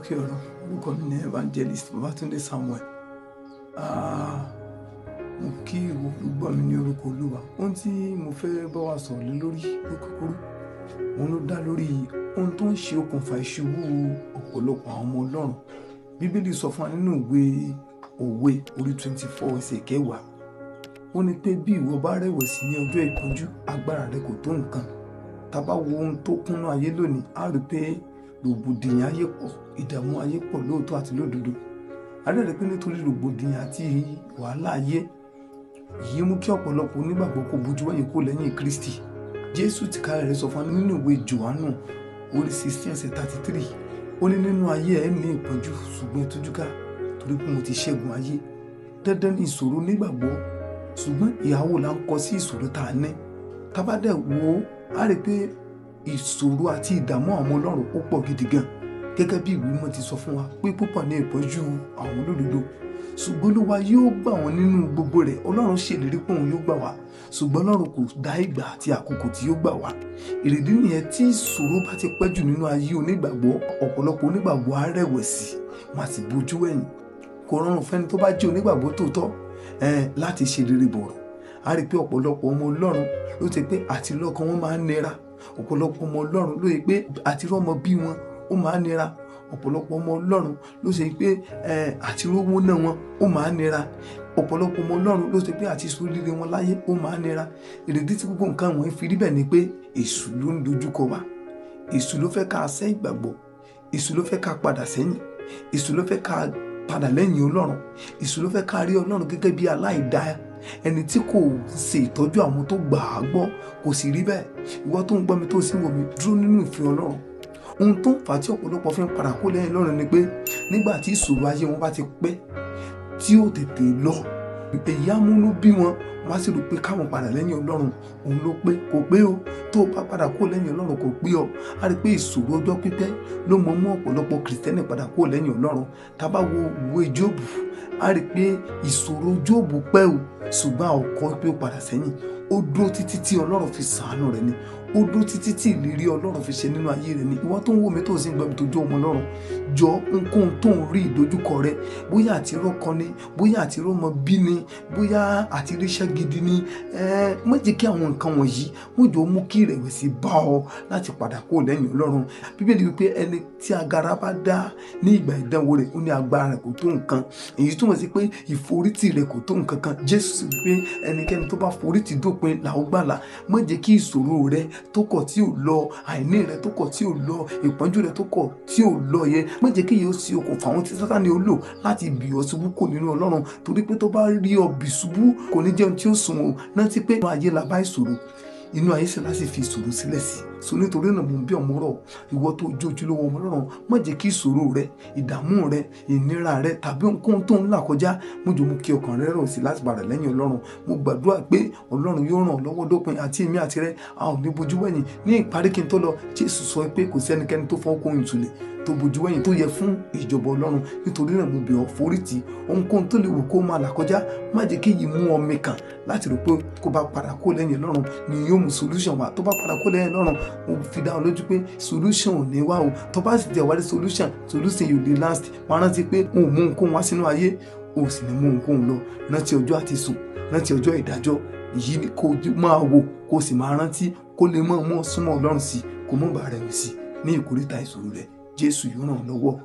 kí ọ̀rọ̀ orúkọ mi ní evangelist Babatunde Samuel. Mo kí olùgbọ́ mi ní orúkọ Olúwa. Ohun tí mo fẹ́ bá wa sọ̀rọ̀ lé lórí ní kúkúrú, òun ló dá lórí ohun tó ń ṣe okùnfà ìṣubú ọ̀pọ̀lọpọ̀ àwọn ọmọ Ọlọ́run. Bíbélì sọ fún wa nínú ìwé Òwe orí 24 ẹsẹ̀ 10. Ó ní pé bí ìwọ bá rẹ̀wẹ̀sì ní ọjọ́ ìpọ́njú, agbára rẹ kò tó nǹkan. Tá bá wo ohun tó kúnnú ayé lónìí, a rí pé rògbòdìyàn ayé pọ̀, ìdààmú ayé pọ̀ lóòótọ́ àti lódodo. A rí pé nítorí rògbòdìyàn àti wàhálà ayé yìí mú kí ọ̀pọ̀lọpọ̀ onígbàgbọ́ kó bojú wẹ̀yìn kó lẹ́yìn Kristi. Jésù tìkára rẹ̀ sọ fún wa nínú ìwé Jòhánù orí 16 ẹsẹ̀ 33. Ó ní nínú ayé ẹ ní ìpọ́njú, ṣùgbọ́n ẹ tújú ká torí pé mo ti ṣẹ́gun ayé. Dandan ni ìṣòro nígbàgbọ́, ṣùgbọ́n ìhàwó là ń kọ sí ìṣòro tá a ní. Tá bá dẹ̀ wò, a rí pé ìṣòro àti ìdààmú àwọn Ọlọ́run ó pọ̀ gidi gan. Gẹ́gẹ́ bí ìwé mímọ́ ti sọ fún wa pé púpọ̀ ní ìpọ́njú àwọn olódodo, ṣùgbọ́n Olúwa yóò gbà wọ́n nínú gbogbo rẹ̀. Ọlọ́run ṣèlérí pé òun yóò gbà wá, ṣùgbọ́n Ọlọ́run kò dá ìgbà àti àkókò tí yóò gbà wá. Ìrèdí nìyẹn tí ìṣòro bá ti pẹ́ jù nínú ayé onígbàgbọ́, ọ̀pọ̀lọpọ̀ onígbàgbọ́ á rẹ̀wẹ̀sì, wọ́n á sì bojú ẹ̀yìn. Kò rọrùn fẹ́ni tó bá jẹ́ onígbàgbọ́ tòótọ́ láti ṣe rere bọ̀rọ̀. A rí pé ọ̀pọ̀lọpọ̀ ọmọ Ọlọ́run ló ti pé àti lọ́kàn wọn máa ń nira. Ọ̀pọ̀lọpọ̀ ọmọ Ọlọ́run ló yẹ pé àti rọ́mọ bí wọn ó máa ń nira. Ọ̀pọ̀lọpọ̀ ọmọ Ọlọ́run ló ṣe pé àti rówó náà wọn ó máa ń nira. Ọ̀pọ̀lọpọ̀ ọmọ Ọlọ́run ló ṣe pé àti ṣoríire wọn láyé ó máa ń nira. Ìrèdí tí gbogbo nǹkan wọ̀nyí fi rí bẹ́ẹ̀ ni pé èṣù ló ń dojúkọ wa. Èṣù ló fẹ́ ká sẹ́ ìgbàgbọ́. Èṣù ló fẹ́ ká padà sẹ́yìn. Èṣù ló fẹ́ ká padà lẹ́yìn Ọlọ́run. Èṣù ló fẹ́ ká rí Ọlọ́run gẹ́gẹ́ bí aláìdá, ẹni tí kò ṣe ìtọ́jú àwọn tó gbà á gbọ́. Kò sì rí bẹ́ẹ̀. Ìwọ tó ń gbọ́ mi tó sì ń wò mí, dúró nínú ìfẹ́ Ọlọ́run. Ohun tó ń fà á tí ọ̀pọ̀lọpọ̀ fi ń padà kó lẹ́yìn Ọlọ́run ni pé nígbà tí ìṣòro ayé wọn bá ti pẹ́ tí ó tètè lọ, èyí á múnú bí wọn, wọ́n á sì rò pé káwọn padà lẹ́yìn Ọlọ́run òun ló pé. Kò pé o. Tó bá padà kó lẹ́yìn Ọlọ́run kò pé ọ. A rí pé ìṣòro ọjọ́ pípẹ́ ló mú ọ̀pọ̀lọpọ̀ Kìrìsìtẹ́nì padà kó lẹ́yìn Ọlọ́run. Tá bá wo ìwé Jóòbù, a rí pé ìṣòro Jóòbù pẹ́ o, ṣùgbọ́n a ò kọ́ pé ó padà sẹ́yìn. Ó dúró títí tí Ọlọ́run fi ṣàánú rẹ̀ ni. Ó dúró títí tí ìlérí Ọlọ́run fi ṣe nínú ayé rẹ̀ ni. Ìwọ tó ń wò mí tó sì ń gbọ́ mi tó jẹ́ ọmọ Ọlọ́run, jọ ohunkóhun tó ń rí ìdojúkọ rẹ, bóyá àti rọ́kọ ni, bóyá àti rọ́mọ bí ni, bóyá àti ríṣẹ́ gidi ni, má jẹ́ kí àwọn nǹkan wọ̀nyí wọ́n jọ mú kí ìrẹ̀wẹ̀sì bá ọ láti padà kó lẹ́yìn Ọlọ́run. Bíbélì wípé ẹni tí agara bá dá ní ìgbà ìdánwò rẹ̀, ó ní agbára rẹ̀ kò tó nǹkan. Èyí túmọ̀ sí pé ìforítì rẹ̀ kò tó nǹkan kan. Jésù sì wípé ẹnikẹ́ni tó bá forítì dópin là ó gbàlà. Má jẹ́ kí ìṣòro rẹ tó kọ̀ tí ò lọ, àìní rẹ tó kọ̀ tí ò lọ, ìpọ́njú rẹ tó kọ̀ tí ò lọ yẹ, má jẹ́ kí yóò ṣe okùnfà àwọn tí Sátánì ó lò láti bì ọ́ ṣubú kò nínú Ọlọ́run. Torí pé tó bá rí ọ bì ṣubú kò ní jẹun tí ó sùn o. Rántí pé inú ayé la bá ìṣòro, inú ayé sì láti fi ìṣòro sílẹ̀ sí. So nítorí náà mo ń bí ọmọ rọ̀, ìwọ tó jó ojúlówó ọmọ Ọlọ́run, má jẹ́ kí ìṣòro rẹ, ìdààmú rẹ, ìnira rẹ tàbí ohunkóhun tó ń là kọjá mú jò mú kí ọkàn rẹ rọ̀ sí láti padà lẹ́yìn Ọlọ́run. Mo gbàdúrà pé Ọlọ́run yóò ràn ọ́ lọ́wọ́ dópin, àti èmi àti rẹ a ò ní bojú wẹ̀yìn. Ní ìparí kí n tó lọ, Jésù sọ pé kò sí ẹnikẹ́ni tó fọwọ́ kó ìtúlẹ̀ tó bojú wẹ̀yìn tó yẹ fún ìjọba Ọlọ́run. Nítorí náà mo bẹ̀ ọ́, forítì ohunkóhun tó lè wù kó máa là kọjá. Má jẹ́ kí èyí mú ọ mìkàn láti rò pé kó bá padà kó lẹ́yìn Ọlọ́run ni yóò mú solution wá. Tó bá padà kó lẹ́yìn Ọlọ́run, mo fi dá ọ lójú pé solution ò ní wá o. Tó bá sì jẹ́ wá rí solution yóò lè last. Máa rántí pé o ò mú ohunkóhun wá sínú ayé, o sì ní mú ohunkóhun lọ. Rántí ọjọ́ àti sùn, rántí ọjọ́ ìdájọ́. Èyí ni kó máa wò, kó sì máa rántí, kó lè mọ̀ mọ́ súnmọ́ Ọlọ́run sí, kó mọ̀ bá rẹ̀ sí ní ìkóríta ìṣòro rẹ̀. Jésù yóò ràn ọ́ lọ́wọ́.